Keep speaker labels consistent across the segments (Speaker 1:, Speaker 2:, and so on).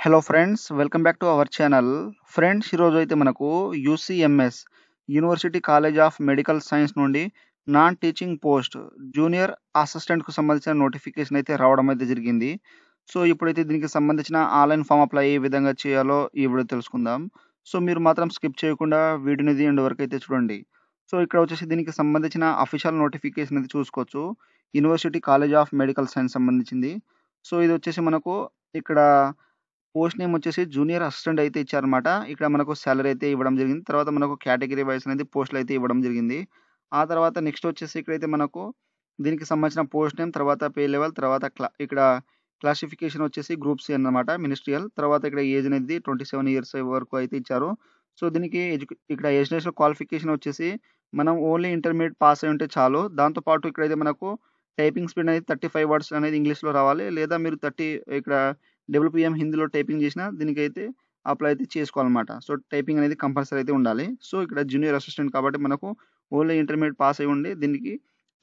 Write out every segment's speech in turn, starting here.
Speaker 1: Hello friends, welcome back to our channel. Friends, ఈరోజు అయితే మనకు UCMS university college of medical science నుండి non teaching post junior అసిస్టెంట్కు సంబంధించిన నోటిఫికేషన్ అయితే రావడం అయితే జరిగింది. సో ఇప్పుడైతే దీనికి సంబంధించిన ఆన్లైన్ ఫామ్ అప్లై ఏ విధంగా చేయాలో ఈ వీడియో తెలుసుకుందాం. సో మీరు మాత్రం స్కిప్ చేయకుండా వీడియోని ఎండ్ వరకు అయితే చూడండి. సో ఇక్కడ వచ్చేసి దీనికి సంబంధించిన అఫీషియల్ నోటిఫికేషన్ అయితే చూసుకోవచ్చు. University college of medical science సంబంధించింది. సో ఇది వచ్చేసి మనకు ఇక్కడ పోస్ట్ నేమ్ వచ్చేసి జూనియర్ అసిస్టెంట్ అయితే ఇచ్చారనమాట. ఇక్కడ మనకు సాలరీ అయితే ఇవ్వడం జరిగింది. తర్వాత మనకు కేటగిరీ వైస్ అనేది పోస్టులు అయితే ఇవ్వడం జరిగింది. ఆ తర్వాత నెక్స్ట్ వచ్చేసి ఇక్కడైతే మనకు దీనికి సంబంధించిన పోస్ట్ నేమ్, తర్వాత పే లెవెల్, తర్వాత ఇక్కడ క్లాసిఫికేషన్ వచ్చేసి గ్రూప్ సి అన్నమాట, మినిస్ట్రియల్. తర్వాత ఇక్కడ ఏజ్ అనేది 27 ఇయర్స్ వరకు అయితే ఇచ్చారు. సో దీనికి ఇక్కడ ఎడ్యుకేషనల్ క్వాలిఫికేషన్ వచ్చేసి మనం ఓన్లీ ఇంటర్మీడియట్ పాస్ అయి ఉంటే చాలు. దాంతో పాటు ఇక్కడైతే మనకు టైపింగ్ స్పీడ్ అనేది 35 వర్డ్స్ అనేది ఇంగ్లీష్‌లో రావాలి. లేదా మీరు ఇక్కడ డబ్ల్యూపీఎం హిందీలో టైపింగ్ చేసినా దీనికైతే అప్లై అయితే చేసుకోవాలన్నమాట. సో టైపింగ్ అనేది కంపల్సరీ అయితే ఉండాలి. సో ఇక్కడ జూనియర్ అసిస్టెంట్ కాబట్టి మనకు ఓన్లీ ఇంటర్మీడియట్ పాస్ అయి ఉండి దీనికి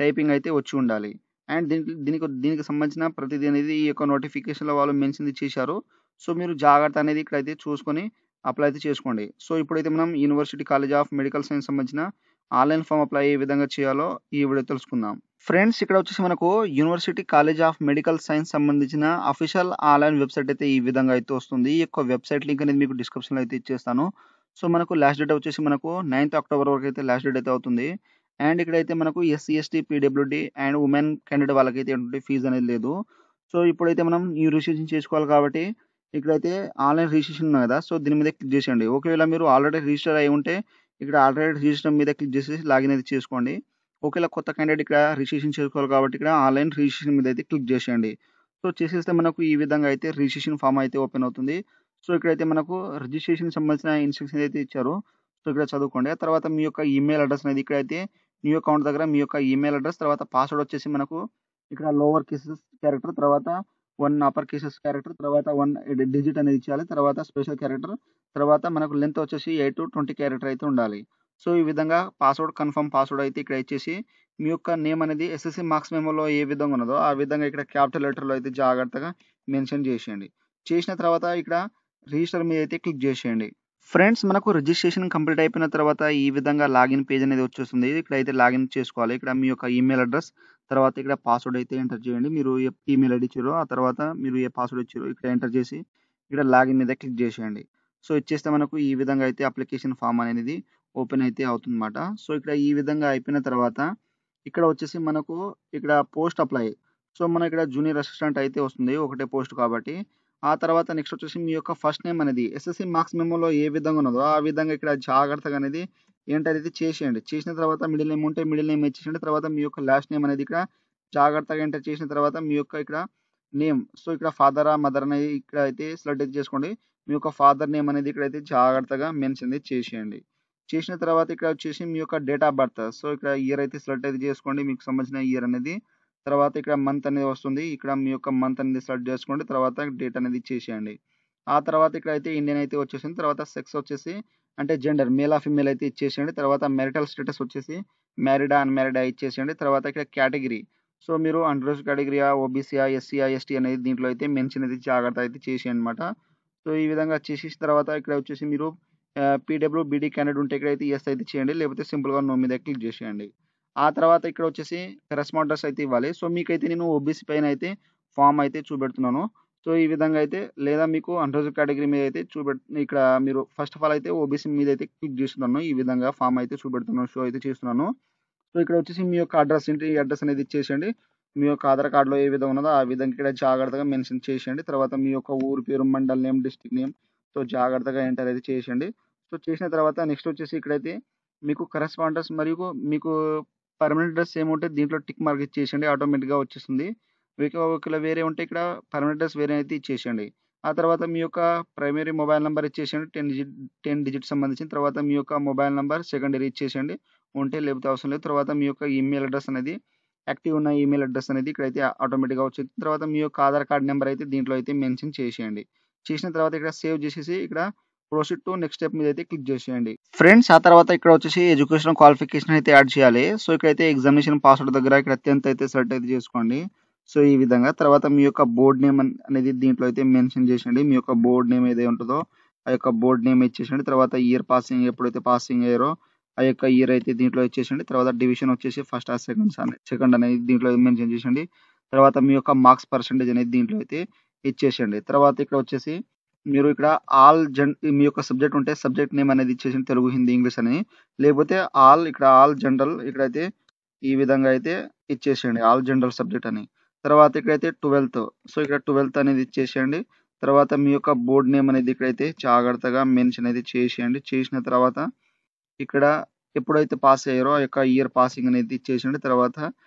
Speaker 1: టైపింగ్ అయితే వచ్చి ఉండాలి. అండ్ దీనికి సంబంధించిన ప్రతిదీ అనేది ఈ యొక్క నోటిఫికేషన్‌లో వాళ్ళు మెన్షన్ చేశారు. సో మీరు జాగ్రత్త అనేది ఇక్కడైతే చూసుకొని అప్లై అయితే చేసుకోండి. సో ఇప్పుడైతే మనం university college of medical science సంబంధించిన ఆన్లైన్ ఫామ్ అప్లై ఏ విధంగా చేయాలో ఈ వీడియో తెలుసుకుందాం. ఫ్రెండ్స్, ఇక్కడ వచ్చేసి మనకు university college of medical science సంబంధించిన అఫీషియల్ ఆన్లైన్ వెబ్సైట్ అయితే ఈ విధంగా అయితే వస్తుంది. ఈ యొక్క వెబ్సైట్ లింక్ అనేది మీకు డిస్క్రిప్షన్‌లో అయితే ఇచ్చేస్తాను. సో మనకు లాస్ట్ డేట్ వచ్చేసి మనకు 9th అక్టోబర్ వరకు అయితే లాస్ట్ డేట్ అయితే అవుతుంది. అండ్ ఇక్కడైతే మనకు SC, ST, PWD and women candidate వాళ్ళకైతే ఎటువంటి ఫీజు అనేది లేదు. సో ఇప్పుడైతే మనం న్యూ రిజిస్ట్రేషన్ చేసుకోవాలి కాబట్టి ఇక్కడైతే ఆన్లైన్ రిజిస్ట్రేషన్ ఉంది కదా! సో దీని మీద క్లిక్ చేసేయండి. ఒకవేళ మీరు ఆల్రెడీ రిజిస్టర్ అయ్యి ఉంటే ఇక్కడ ఆల్రెడీ రిజిస్టర్ మీద క్లిక్ చేసేసి లాగిన్ అయితే చేసుకోండి. ఒకవేళ కొత్త క్యాండిడేట్ ఇక్కడ రిజిస్ట్రేషన్ చేసుకోవాలి కాబట్టి ఇక్కడ ఆన్లైన్ రిజిస్ట్రేషన్ మీద అయితే క్లిక్ చేసేయండి. సో చేసేస్తే మనకు ఈ విధంగా అయితే రిజిస్ట్రేషన్ ఫామ్ అయితే ఓపెన్ అవుతుంది. సో ఇక్కడైతే మనకు రిజిస్ట్రేషన్‌కి సంబంధించిన ఇన్‌స్ట్రక్షన్స్ అయితే ఇచ్చారు. సో ఇక్కడ చదువుకోండి. ఆ తర్వాత మీ యొక్క ఈమెయిల్ అడ్రెస్ అనేది ఇక్కడైతే న్యూ అకౌంట్ దగ్గర మీ యొక్క ఈమెయిల్ అడ్రెస్, తర్వాత పాస్వర్డ్ వచ్చేసి మనకు ఇక్కడ లోవర్ కేసెస్ క్యారెక్టర్, తర్వాత 1 అప్పర్ కేసెస్ క్యారెక్టర్, తర్వాత 1 డిజిట్ అనేది ఇచ్చేయాలి. తర్వాత స్పెషల్ క్యారెక్టర్, తర్వాత మనకు లెంత్ వచ్చేసి 8-20 క్యారెక్టర్ అయితే ఉండాలి. సో ఈ విధంగా కన్ఫర్మ్ పాస్వర్డ్ అయితే ఇక్కడ ఇచ్చేసి మీ యొక్క నేమ్ అనేది ఎస్ఎస్‌సి మార్క్స్ మెమోలో ఏ విధంగా ఉన్నదో ఆ విధంగా ఇక్కడ క్యాపిటల్ లెటర్‌లో అయితే జాగ్రత్తగా మెన్షన్ చేసేయండి. చేసిన తర్వాత ఇక్కడ రిజిస్టర్ మీద అయితే క్లిక్ చేసేయండి. ఫ్రెండ్స్, మనకు రిజిస్ట్రేషన్ కంప్లీట్ అయిపోయిన తర్వాత ఈ విధంగా లాగిన్ పేజ్ అనేది వచ్చేస్తుంది. ఇక్కడైతే లాగిన్ చేసుకోవాలి. ఇక్కడ మీ యొక్క ఈమెయిల్ అడ్రెస్, తర్వాత ఇక్కడ పాస్వర్డ్ అయితే ఎంటర్ చేయండి. మీరు ఏ ఈమెయిల్ ఐడి ఇచ్చారో ఆ తర్వాత మీరు ఏ పాస్వర్డ్ ఇచ్చారో ఇక్కడ ఎంటర్ చేసి ఇక్కడ లాగిన్ మీద క్లిక్ చేసేయండి. సో ఇచ్చేస్తే మనకు ఈ విధంగా అయితే అప్లికేషన్ ఫామ్ అనేది ఓపెన్ అయితే అవుతుందన్నమాట. సో ఇక్కడ ఈ విధంగా అయిపోయిన తర్వాత ఇక్కడ వచ్చేసి మనకు ఇక్కడ పోస్ట్ అప్లై. సో మన ఇక్కడ జూనియర్ అసిస్టెంట్ అయితే వస్తుంది. ఒకటే పోస్ట్ కాబట్టి. ఆ తర్వాత నెక్స్ట్ వచ్చేసి మీ యొక్క ఫస్ట్ నేమ్ అనేది ఎస్ఎస్‌సి మార్క్స్ మెమోలో ఏ విధంగా ఉన్నదో ఆ విధంగా ఇక్కడ జాగ్రత్తగా అనేది ఎంటర్ అయితే చేసేయండి. చేసిన తర్వాత మిడిల్ నేమ్ ఉంటే మిడిల్ నేమ్ ఇచ్చేసేయండి. తర్వాత మీ యొక్క లాస్ట్ నేమ్ అనేది ఇక్కడ జాగ్రత్తగా ఎంటర్ చేసిన తర్వాత మీ యొక్క ఇక్కడ నేమ్. సో ఇక్కడ ఫాదరా, మదర్ అనేది ఇక్కడ అయితే సెలెక్ట్ అయితే చేసుకోండి. మీ యొక్క ఫాదర్ నేమ్ అనేది ఇక్కడైతే జాగ్రత్తగా మెన్షన్ అయితే చేసేయండి. చేసిన తర్వాత ఇక్కడ వచ్చేసి మీ యొక్క డేట్ ఆఫ్ బర్త్. సో ఇక్కడ ఇయర్ అయితే సెలెక్ట్ అయితే చేసుకోండి. మీకు సంబంధించిన ఇయర్ అనేది. తర్వాత ఇక్కడ మంత్ అనేది వస్తుంది. ఇక్కడ మీ యొక్క మంత్ అనేది సెలెక్ట్ చేసుకోండి. తర్వాత డేట్ అనేది ఇచ్చేసేయండి. ఆ తర్వాత ఇక్కడైతే ఇండియన్ అయితే వచ్చేసింది. తర్వాత సెక్స్ వచ్చేసి అంటే జెండర్ మేలా, ఫీమేల్ అయితే ఇచ్చేసేయండి. తర్వాత మ్యారిటల్ స్టేటస్ వచ్చేసి మ్యారీడా, అన్‌మ్యారీడా ఇచ్చేసేయండి. తర్వాత ఇక్కడ కేటగిరీ. సో మీరు అన్‌రిజర్వ్డ్ కేటగిరీయా, ఓబీసీయా, ఎస్సీయా, ఎస్టీ అనేది దీంట్లో అయితే మెన్షన్ అయితే జాగ్రత్త అయితే చేసేయండి అన్నమాట. సో ఈ విధంగా చేసేసిన తర్వాత ఇక్కడ వచ్చేసి మీరు పీడబ్ల్యూబీడీ క్యాండిడేట్ ఉంటే ఇక్కడైతే యెస్ అయితే చేయండి. లేకపోతే సింపుల్‌గా నో మీద క్లిక్ చేసేయండి. ఆ తర్వాత ఇక్కడ వచ్చేసి రెస్పాండర్స్ అయితే ఇవ్వాలి. సో మీకైతే నేను ఓబీసీ పైన అయితే ఫామ్ అయితే చూపెడుతున్నాను. సో ఈ విధంగా అయితే లేదా మీకు అన్‌రిజర్వ్డ్ కేటగిరీ మీద అయితే ఇక్కడ మీరు ఫస్ట్ ఆఫ్ ఆల్ అయితే ఓబీసీ మీద అయితే క్లిక్ చేస్తున్నాను. ఈ విధంగా ఫామ్ అయితే చూపెడుతున్నాను. షో అయితే చేస్తున్నాను. సో ఇక్కడ వచ్చేసి మీ యొక్క అడ్రస్ ఏంటి, ఈ అడ్రస్ అనేది ఇచ్చేసేయండి. మీ యొక్క ఆధార్ కార్డ్‌లో ఏ విధంగా ఉన్నదో ఆ విధంగా ఇక్కడ జాగ్రత్తగా మెన్షన్ చేసేయండి. తర్వాత మీ యొక్క ఊరు పేరు, mandal name, district name so జాగ్రత్తగా ఎంటర్ అయితే చేసేయండి. సో చేసిన తర్వాత నెక్స్ట్ వచ్చేసి ఇక్కడైతే మీకు కరెస్పాండెన్స్ మరియు మీకు పర్మనెంట్ అడ్రెస్ ఏముంటే దీంట్లో టిక్ మార్క్ ఇచ్చేసేయండి. ఆటోమేటిక్‌గా వచ్చేస్తుంది. మీకు ఒకవేళ వేరే ఉంటే ఇక్కడ పర్మనెంట్ అడ్రెస్ వేరే అయితే ఇచ్చేసేయండి. ఆ తర్వాత మీ యొక్క ప్రైమరీ మొబైల్ నంబర్ ఇచ్చేసేయండి. 10 డిజిట్ సంబంధించిన. తర్వాత మీ యొక్క మొబైల్ నంబర్ సెకండరీ ఇచ్చేసేయండి. ఉంటే లేకపోతే అవసరం లేదు. తర్వాత మీ యొక్క ఈమెయిల్ అడ్రెస్ అనేది యాక్టివ్ ఉన్న ఈమెయిల్ అడ్రెస్ అనేది ఇక్కడైతే ఆటోమేటిక్‌గా వచ్చేది. తర్వాత మీ యొక్క ఆధార్ కార్డ్ నంబర్ అయితే దీంట్లో అయితే మెన్షన్ చేసేయండి. చేసిన తర్వాత ఇక్కడ సేవ్ చేసేసి ఇక్కడ ప్రొసీడ్ టు నెక్స్ట్ స్టెప్ మీద అయితే క్లిక్ చేసేయండి. ఫ్రెండ్స్, ఆ తర్వాత ఇక్కడ వచ్చేసి ఎడ్యుకేషనల్ క్వాలిఫికేషన్ అయితే యాడ్ చేయాలి. సో ఇక్కడైతే ఎగ్జామినేషన్ పాస్వర్డ్ దగ్గర ఇక్కడ 10th అయితే సెలెక్ట్ అయితే చేసుకోండి. సో, ఈ విధంగా తర్వాత మీ యొక్క బోర్డ్ నేమ్ అనేది దీంట్లో అయితే మెన్షన్ చేసేయండి. మీ యొక్క బోర్డ్ నేమ్ ఏదైతే ఉంటదో ఆ యొక్క బోర్డ్ నేమ్ ఇచ్చేసేయండి. తర్వాత ఇయర్ పాసింగ్ ఎప్పుడైతే పాసింగ్ అయ్యారో ఆ యొక్క ఇయర్ అయితే దీంట్లో ఇచ్చేసేయండి. తర్వాత డివిజన్ వచ్చేసి ఫస్ట్ ఆర్ సెకండ్ అనేది దీంట్లో మెన్షన్ చేసేయండి. తర్వాత మీ యొక్క మార్క్స్ పర్సెంటేజ్ అనేది దీంట్లో అయితే ఇచ్చేసేయండి. తర్వాత ఇక్కడ వచ్చేసి మీరు ఇక్కడ మీ యొక్క సబ్జెక్ట్ ఉంటే సబ్జెక్ట్ నేమ్ అనేది ఇచ్చేసేయండి. తెలుగు, హిందీ, ఇంగ్లీష్ అని. లేకపోతే ఆల్ జనరల్ ఇక్కడైతే ఈ విధంగా అయితే ఇచ్చేసేయండి. ఆల్ జనరల్ సబ్జెక్ట్ అని. తర్వాత ఇక్కడైతే 12థ్. సో, ఇక్కడ 12థ్ అనేది ఇచ్చేసేయండి. తర్వాత మీ యొక్క బోర్డ్ నేమ్ అనేది ఇక్కడైతే జాగ్రత్తగా మెన్షన్ అయితే చేసేయండి. చేసిన తర్వాత ఇక్కడ ఎప్పుడైతే పాస్ అయ్యారో ఆ యొక్క ఇయర్ పాసింగ్ అనేది ఇచ్చేసేయండి. తర్వాత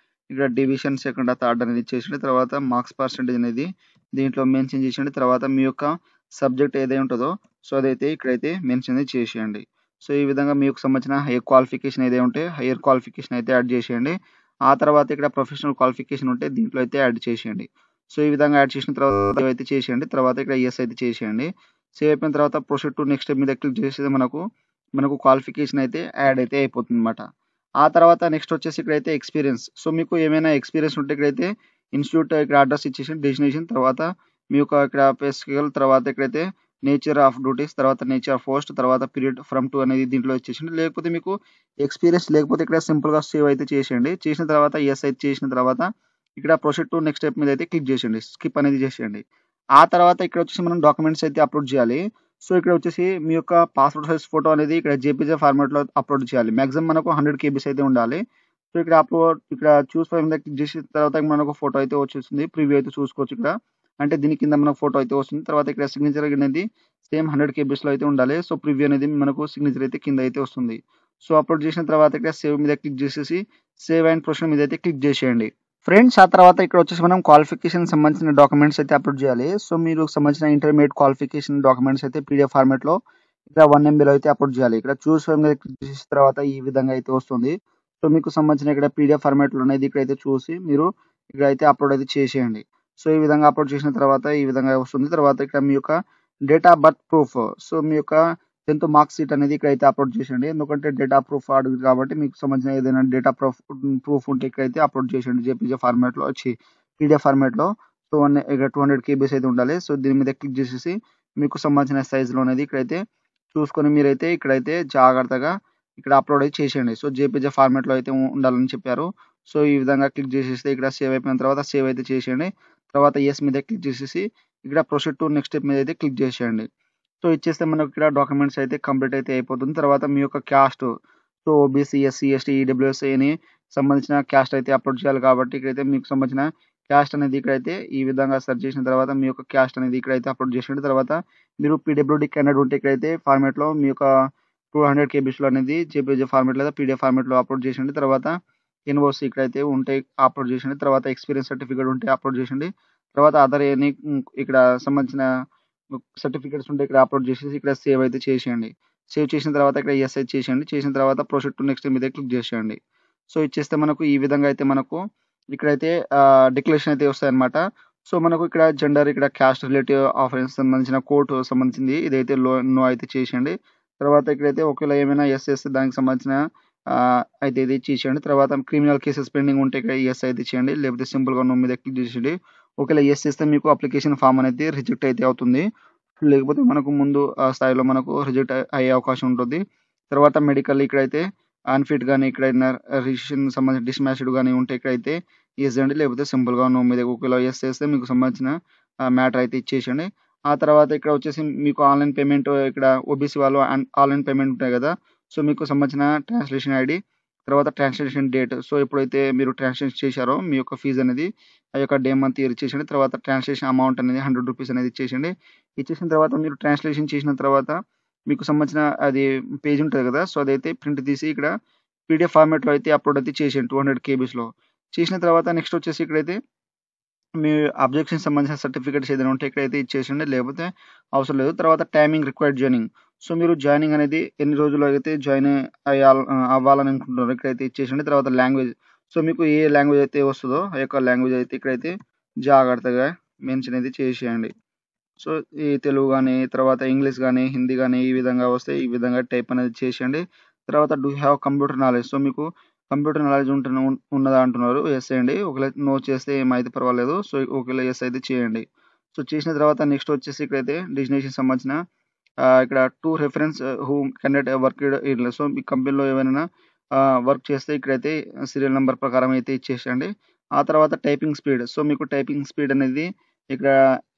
Speaker 1: ఇక్కడ డివిజన్ సెకండ్, థర్డ్ అనేది ఇచ్చేసేయండి. తర్వాత మార్క్స్ పర్సెంటేజ్ అనేది దీంట్లో మెన్షన్ చేసేయండి. తర్వాత మీ యొక్క సబ్జెక్ట్ ఏదై ఉంటదో సో, అదైతే ఇక్కడైతే మెన్షన్ అనేది చేసేయండి. సో, ఈ విధంగా మీకు సంబంధించిన హైయర్ క్వాలిఫికేషన్ ఏదై ఉంటే హైయర్ క్వాలిఫికేషన్ అయితే యాడ్ చేసేయండి. ఆ తర్వాత ఇక్కడ ప్రొఫెషనల్ క్వాలిఫికేషన్ ఉంటే దీంట్లో అయితే యాడ్ చేసేయండి. సో, ఈ విధంగా యాడ్ చేసిన తర్వాత సేవ్ అయితే చేసేయండి. తర్వాత ఇక్కడ యెస్ అయితే చేసేయండి. సేవ్ అయిపోయిన తర్వాత ప్రొసీడ్ టు నెక్స్ట్ స్టెప్ మీద క్లిక్ చేస్తే మనకు క్వాలిఫికేషన్ అయితే యాడ్ అయితే అయిపోతుందన్నమాట. ఆ తర్వాత నెక్స్ట్ వచ్చేసి ఇక్కడైతే ఎక్స్‌పీరియన్స్. సో, మీకు ఏమైనా ఎక్స్‌పీరియన్స్ ఉంటే ఇక్కడైతే ఇన్‌స్టిట్యూట్ ఇక్కడ అడ్రెస్ ఇచ్చేసి డెస్టినేషన్ తర్వాత మీ యొక్క ఇక్కడ పే స్కేల్ తర్వాత ఇక్కడైతే నేచర్ ఆఫ్ డ్యూటీస్ తర్వాత నేచర్ ఆఫ్ పోస్ట్ తర్వాత పీరియడ్ ఫ్రమ్ టు అనేది దీంట్లో ఇచ్చేసేయండి. లేకపోతే మీకు ఎక్స్‌పీరియన్స్ లేకపోతే ఇక్కడ సింపుల్‌గా సేవ్ అయితే చేసేయండి. చేసిన తర్వాత యెస్ అయితే చేసిన తర్వాత ఇక్కడ ప్రొసీడ్ టు నెక్స్ట్ స్టెప్ మీద అయితే క్లిక్ చేసేయండి. స్కిప్ అనేది చేసేయండి. ఆ తర్వాత ఇక్కడ వచ్చేసి మనం డాక్యుమెంట్స్ అయితే అప్‌లోడ్ చేయాలి. సో, ఇక్కడ వచ్చేసి మీ యొక్క పాస్‌పోర్ట్ సైజ్ ఫోటో అనేది ఇక్కడ జేపీజీ ఫార్మాట్‌లో అప్‌లోడ్ చేయాలి. మాక్సిమం మనకు 100 కేబీస్ అయితే ఉండాలి. సో, ఇక్కడ చూస్ ఫైల్ మీద క్లిక్ చేసిన తర్వాత మనకు ఫోటో అయితే వచ్చేస్తుంది. ప్రివ్యూ అయితే చూసుకోవచ్చు ఇక్కడ. అంటే దీని కింద మనకు ఫోటో అయితే వస్తుంది. తర్వాత ఇక్కడ సిగ్నేచర్ అనేది సేమ్ 100 కేబీస్‌లో అయితే ఉండాలి. సో, ప్రివ్యూ అనేది మనకు సిగ్నేచర్ అయితే కింద అయితే వస్తుంది. సో, అప్‌లోడ్ చేసిన తర్వాత ఇక్కడ సేవ్ మీద క్లిక్ చేసేసి సేవ్ అండ్ ప్రొసీడ్ మీద అయితే క్లిక్ చేసేయండి. ఫ్రెండ్స్, ఆ తర్వాత ఇక్కడ వచ్చేసి మనం క్వాలిఫికేషన్‌కి సంబంధించిన డాక్యుమెంట్స్ అయితే అప్‌లోడ్ చేయాలి. సో, మీరు సంబంధించిన ఇంటర్మీడియేట్ క్వాలిఫికేషన్ డాక్యుమెంట్స్ అయితే పీడీఎఫ్ ఫార్మాట్‌లో ఇక్కడ 1 ఎంబీలో అయితే అప్‌లోడ్ చేయాలి. ఇక్కడ చూస్ ఫైల్ మీద క్లిక్ చేసిన తర్వాత ఈ విధంగా అయితే వస్తుంది. సో, మీకు సంబంధించిన ఇక్కడ పీడీఎఫ్ ఫార్మాట్‌లో అనేది ఇక్కడైతే చూసి మీరు ఇక్కడైతే అప్‌లోడ్ అయితే చేసేయండి. సో, ఈ విధంగా అప్‌లోడ్ చేసిన తర్వాత ఈ విధంగా వస్తుంది. తర్వాత ఇక్కడ మీ యొక్క date of birth proof. So, మీ యొక్క 10th మార్క్ షీట్ అనేది ఇక్కడైతే అప్‌లోడ్ చేసేయండి. ఎందుకంటే డేట్ ఆఫ్ ప్రూఫ్ అడుగుతుంది కాబట్టి మీకు సంబంధించిన ఏదైనా డేట్ ఆఫ్ ప్రూఫ్ ఉంటే ఇక్కడైతే అప్‌లోడ్ చేసేయండి. జేపీజీ ఫార్మాట్‌లో పీడీఎఫ్ ఫార్మాట్‌లో. సో, ఇక్కడ 200 కేబీస్ అయితే ఉండాలి. సో, దీని మీద క్లిక్ చేసేసి మీకు సంబంధించిన సైజ్‌లో అనేది ఇక్కడైతే చూసుకొని మీరైతే ఇక్కడైతే జాగ్రత్తగా ఇక్కడ అప్‌లోడ్ అయితే చేసేయండి. సో, జేపీజీ ఫార్మాట్‌లో అయితే ఉండాలని చెప్పారు. సో, ఈ విధంగా క్లిక్ చేసేస్తే ఇక్కడ సేవ్ అయిపోయిన తర్వాత సేవ్ అయితే చేసేయండి. తర్వాత యెస్ మీద క్లిక్ చేసేసి ఇక్కడ ప్రొసీడ్ టు నెక్స్ట్ స్టెప్ మీద అయితే క్లిక్ చేసేయండి. సో, ఇచ్చేస్తే మనకు ఇక్కడ డాక్యుమెంట్స్ అయితే కంప్లీట్ అయితే అయిపోతుంది. తర్వాత మీ యొక్క caste so, OBC, SC, ST, EWS అని సంబంధించిన క్యాస్ట్ అయితే అప్‌లోడ్ చేయాలి కాబట్టి ఇక్కడైతే మీకు సంబంధించిన క్యాస్ట్ అనేది ఇక్కడైతే ఈ విధంగా సెర్చ్ చేసిన తర్వాత మీ యొక్క క్యాస్ట్ అనేది ఇక్కడైతే అప్‌లోడ్ చేసేయండి. తర్వాత మీరు పీడబ్ల్యూడీ క్యాండిడేట్ ఉంటే ఇక్కడైతే ఫార్మాట్‌లో మీ యొక్క 200 కేబీస్‌లో అనేది జేపీజీ ఫార్మాట్ లేదా పీడీఎఫ్ ఫార్మాట్‌లో అప్‌లోడ్ చేసేయండి. తర్వాత ఎన్ఓసీ ఇక్కడైతే ఉంటే అప్‌లోడ్ చేసేయండి. తర్వాత ఎక్స్‌పీరియన్స్ సర్టిఫికేట్ ఉంటే అప్‌లోడ్ చేసేయండి. తర్వాత అదర్ ఎనీ ఇక్కడ సంబంధించిన సర్టిఫికేట్స్ ఉంటే ఇక్కడ అప్‌లోడ్ చేసేసి ఇక్కడ సేవ్ అయితే చేసేయండి. సేవ్ చేసిన తర్వాత ఇక్కడ యెస్ అయితే చేసేయండి. చేసిన తర్వాత ప్రొసీడ్ టు నెక్స్ట్ మీద క్లిక్ చేసేయండి. సో, ఇచ్చేస్తే మనకు ఈ విధంగా అయితే మనకు ఇక్కడైతే డిక్లరేషన్ అయితే వస్తాయన్నమాట. సో, మనకు ఇక్కడ జెండర్ ఇక్కడ క్యాస్ట్ రిలేటివ్ ఆఫెన్స్ సంబంధించిన కోడ్ సంబంధించింది ఇదైతే నో అయితే చేసేయండి. తర్వాత ఇక్కడైతే ఒకవేళ ఏమైనా యెస్ చేస్తే దానికి సంబంధించిన అయితే ఇది ఇచ్చేసేయండి. తర్వాత క్రిమినల్ కేసెస్ పెండింగ్ ఉంటే ఇక్కడ యెస్ అయితే చేయండి. లేకపోతే సింపుల్‌గా నో మీద క్లిక్ చేసేయండి. ఒకవేళ యెస్ చేస్తే మీకు అప్లికేషన్ ఫార్మ్ అనేది రిజెక్ట్ అయితే అవుతుంది. లేకపోతే మనకు ముందు స్థాయిలో మనకు రిజెక్ట్ అయ్యే అవకాశం ఉంటుంది. తర్వాత మెడికల్ ఇక్కడైతే అన్‌ఫిట్ గాని ఇక్కడైనా రిజిస్ట్రేషన్ సంబంధించిన డిస్‌మ్యాచ్డ్ గాని ఉంటే ఇక్కడైతే యెస్ అండి. లేకపోతే సింపుల్‌గా నో మీద ఒకవేళ యెస్ చేస్తే మీకు సంబంధించిన మ్యాటర్ అయితే ఇచ్చేసేయండి. ఆ తర్వాత ఇక్కడ వచ్చేసి మీకు ఆన్‌లైన్ పేమెంట్ ఇక్కడ ఓబీసీ వాళ్ళు ఆన్‌లైన్ పేమెంట్ ఉంటాయి కదా! సో, మీకు సంబంధించిన ట్రాన్స్‌లేషన్ ఐడీ తర్వాత ట్రాన్స్‌లేషన్ డేట్. సో, ఎప్పుడైతే మీరు ట్రాన్స్‌లేషన్ చేశారో మీ యొక్క ఫీజ్ అనేది ఆ యొక్క డే మంత్ ఇయర్ ఇచ్చేసేయండి. తర్వాత ట్రాన్స్‌లేషన్ అమౌంట్ అనేది రూ. 100 అనేది ఇచ్చేసేయండి. ఇచ్చేసిన తర్వాత మీరు ట్రాన్స్‌లేషన్ చేసిన తర్వాత మీకు సంబంధించిన అది పేజ్ ఉంటది కదా! సో, అదైతే ప్రింట్ తీసి ఇక్కడ పీడీఎఫ్ ఫార్మాట్‌లో అయితే అప్‌లోడ్ అయితే చేసేయండి 200 కేబీస్‌లో. చేసిన తర్వాత నెక్స్ట్ వచ్చేసి ఇక్కడైతే మీ అబ్జెక్షన్‌కి సంబంధించిన సర్టిఫికేట్స్ ఏదైనా ఉంటే ఇక్కడైతే ఇచ్చేసేయండి. లేకపోతే అవసరం లేదు. తర్వాత టైమింగ్ రిక్వైర్డ్ జాయినింగ్. సో, మీరు జాయినింగ్ అనేది ఎన్ని రోజుల్లో అయితే అవ్వాలని అనుకుంటున్నారో ఇక్కడైతే ఇచ్చేసేయండి. తర్వాత లాంగ్వేజ్. సో, మీకు ఏ లాంగ్వేజ్ అయితే వస్తదో ఆ యొక్క లాంగ్వేజ్ అయితే ఇక్కడైతే జాగ్రత్తగా మెన్షన్ అయితే చేసేయండి. సో, ఈ తెలుగు గాని, తర్వాత ఇంగ్లీష్ గాని, హిందీ గాని ఈ విధంగా వస్తే ఈ విధంగా టైప్ అనేది చేసేయండి. తర్వాత do you have computer knowledge. So, మీకు కంప్యూటర్ నాలెడ్జ్ ఉన్నదా అంటున్నారు. యెస్ చేయండి. ఒకవేళ నో చేస్తే ఏమైతే పర్వాలేదు. సో, ఒకవేళ యెస్ అయితే చేయండి. సో, చేసిన తర్వాత నెక్స్ట్ వచ్చేసి ఇక్కడైతే డెస్టినేషన్‌కి సంబంధించిన ఇక్కడ 2 reference whom candidate worked in so, మీ కంపెనీలో ఏమైనా వర్క్ చేస్తే ఇక్కడైతే సీరియల్ నంబర్ ప్రకారం అయితే ఇచ్చేసేయండి. ఆ తర్వాత టైపింగ్ స్పీడ్. సో, మీకు టైపింగ్ స్పీడ్ అనేది ఇక్కడ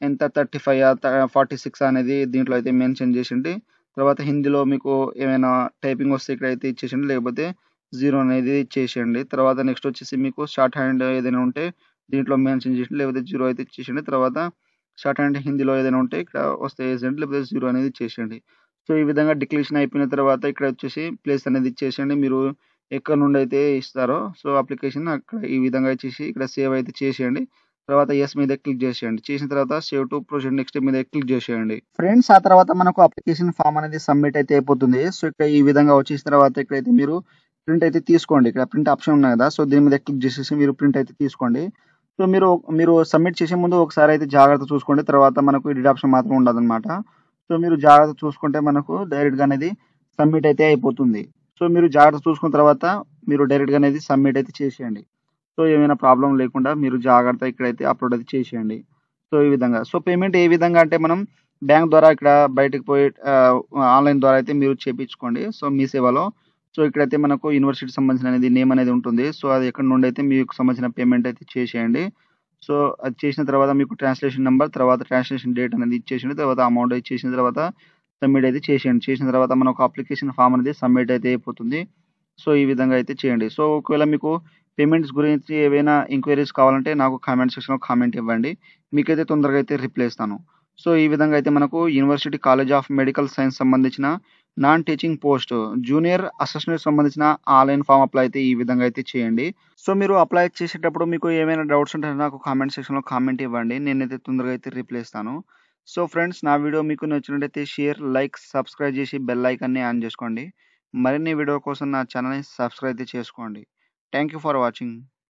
Speaker 1: ఎంత 46 అనేది దీంట్లో అయితే మెన్షన్ చేసేయండి. తర్వాత హిందీలో మీకు ఏమైనా టైపింగ్ వస్తే ఇక్కడైతే ఇచ్చేసేయండి. లేకపోతే 0 అనేది ఇచ్చేసేయండి. తర్వాత నెక్స్ట్ వచ్చేసి మీకు షార్ట్ హ్యాండ్ ఏదైనా ఉంటే దీంట్లో మెన్షన్ చేసేయండి. లేకపోతే 0 అయితే ఇచ్చేసేయండి. తర్వాత షార్ట్ హ్యాండ్ హిందీలో ఏదైనా ఉంటే ఇక్కడ వస్తే ఏసేయండి. లేకపోతే 0 అనేది ఇచ్చేసేయండి. సో, ఈ విధంగా డిక్లరేషన్ అయిపోయిన తర్వాత ఇక్కడ వచ్చేసి ప్లేస్ అనేది ఇచ్చేసేయండి. మీరు ఎక్కడి నుండి అయితే ఇస్తారో సో, అప్లికేషన్ అక్కడ ఈ విధంగా ఇచ్చేసి ఇక్కడ సేవ్ అయితే చేసేయండి. తర్వాత యెస్ మీద క్లిక్ చేసేయండి. చేసిన తర్వాత సేవ్ టు ప్రొసీడ్ నెక్స్ట్ మీద క్లిక్ చేసేయండి. ఫ్రెండ్స్ ఆ తర్వాత మనకు అప్లికేషన్ ఫామ్ అనేది సబ్మిట్ అయితే అయిపోతుంది. సో, ఇక్కడ ఈ విధంగా వచ్చేసిన తర్వాత ఇక్కడైతే మీరు ప్రింట్ అయితే తీసుకోండి. ఇక్కడ ప్రింట్ ఆప్షన్ ఉన్నాయి కదా! సో, దీని మీద క్లిక్ చేసేసి మీరు ప్రింట్ అయితే తీసుకోండి. సో, మీరు సబ్మిట్ చేసే ముందు ఒకసారి అయితే జాగ్రత్త చూసుకోండి. తర్వాత మనకు ఎడిట్ ఆప్షన్ మాత్రం ఉండదనమాట. సో, మీరు జాగ్రత్త చూసుకుంటే మనకు డైరెక్ట్‌గా అనేది సబ్మిట్ అయితే అయిపోతుంది. సో, మీరు జాగ్రత్త చూసుకున్న తర్వాత మీరు డైరెక్ట్‌గా అనేది సబ్మిట్ అయితే చేసేయండి. సో, ఏమైనా ప్రాబ్లమ్ లేకుండా మీరు జాగ్రత్తగా ఇక్కడైతే అప్‌లోడ్ అయితే చేసేయండి. సో, ఈ విధంగా. సో, పేమెంట్ ఏ విధంగా అంటే మనం బ్యాంక్ ద్వారా ఇక్కడ బయటకి పోయి ఆన్‌లైన్ ద్వారా అయితే మీరు చేపించుకోండి. సో, మీ సేవలో. సో, ఇక్కడైతే మనకు యూనివర్సిటీకి సంబంధించిన అనేది నేమ్ అనేది ఉంటుంది. సో, అది ఎక్కడి నుండి అయితే మీకు సంబంధించిన పేమెంట్ అయితే చేసేయండి. సో, అది చేసిన తర్వాత మీకు ట్రాన్స్‌లేషన్ నంబర్, తర్వాత ట్రాన్స్‌లేషన్ డేట్ అనేది ఇచ్చేసేయండి. తర్వాత అమౌంట్ ఇచ్చేసిన తర్వాత సబ్మిట్ అయితే చేసేయండి. చేసిన తర్వాత మనకు అప్లికేషన్ ఫామ్ అనేది సబ్మిట్ అయితే అయిపోతుంది. సో, ఈ విధంగా అయితే చేయండి. సో, ఒకవేళ మీకు పేమెంట్స్ గురించి ఏవైనా ఎంక్వైరీస్ కావాలంటే నాకు కామెంట్ సెక్షన్‌లో కామెంట్ ఇవ్వండి. మీకైతే తొందరగా అయితే రిప్లై ఇస్తాను. సో, ఈ విధంగా అయితే మనకు university college of medical science సంబంధించిన నాన్ టీచింగ్ పోస్ట్ జూనియర్ అసిస్టెంట్‌కి సంబంధించిన ఆన్‌లైన్ ఫార్మ్ అప్లై అయితే ఈ విధంగా అయితే చేయండి. సో, మీరు అప్లై చేసేటప్పుడు మీకు ఏమైనా డౌట్స్ ఉంటే నాకు కామెంట్ సెక్షన్‌లో కామెంట్ ఇవ్వండి. నేనైతే తొందరగా అయితే రిప్లై ఇస్తాను. సో, ఫ్రెండ్స్ నా వీడియో మీకు నచ్చినట్టయితే షేర్, లైక్, సబ్స్క్రైబ్ చేసి బెల్ ఐకాన్‌ని ఆన్ చేసుకోండి. మరిన్ని వీడియో కోసం నా ఛానెల్‌ని సబ్స్క్రైబ్ అయితే చేసుకోండి. Thank you for watching.